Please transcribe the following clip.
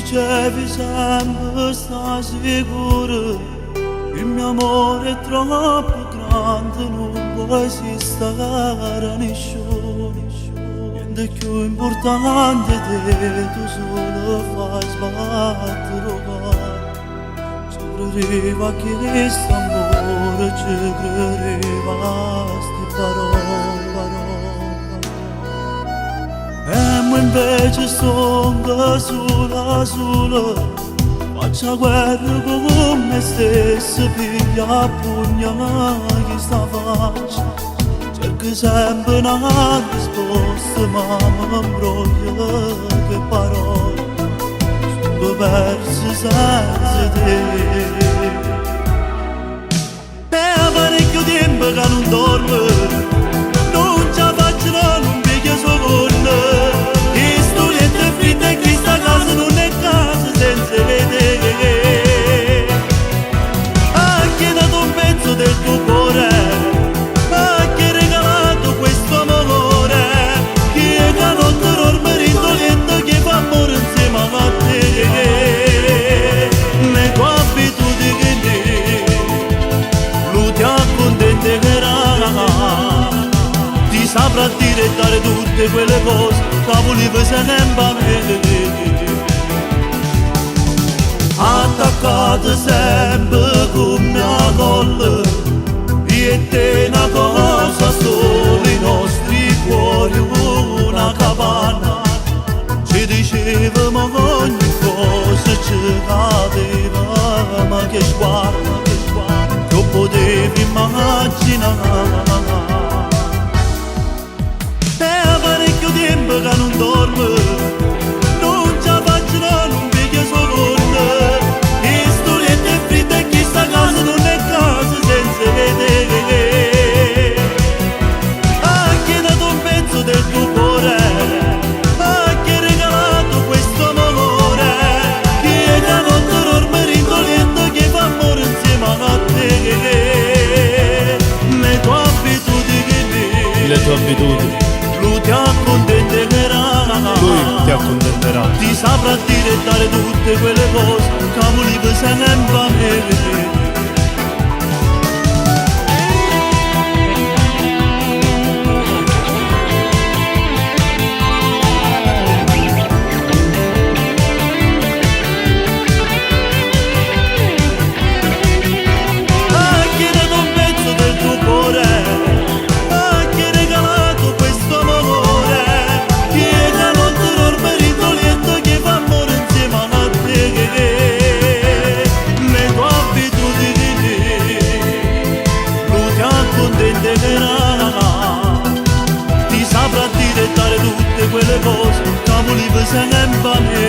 dicevi sempre sta sicuro, il mio amore è troppo grande, non può esistere nessuno. Niente più importante di te, tu solo fai sbattere il cuore. Ci credeva che questo amore, ci credeva sti parole. E mo invece sono sola, faccio guerra con me stesso, piglia a pugna chi sta faccia. Cerco sempre una risposta, ma mi imbroglio che parole, sono perse senza te. E parecchio tempo che non dormo, non ci faccio non piglia secondo. Del tuo cuore, che regalato questo amore, che notte dormire dolente, che fa amore insieme a te. Le tue abitudini, lui ti accontenterà, ti saprà dire e dare tutte quelle cose che volevi sempre a me. Attaccate sempre con una colla, io e te una cosa sola, i nostri cuori una capanna. Ci dicevamo ogni cosa, ci cadeva, ma che sguardo, che potevi immaginare. E parecchio tempo che non dormo, non ci faccio non piglia secondo. Del tuo cuore, che regalato questo amore, che da notte dormire indolente, che fa amore insieme a te. Le tue abitudini, lui ti accontenterà, ti saprà dire e dare tutte quelle cose che volevi sempre a me. Ti saprà dire e dare tutte quelle cose che volevi sempre a me.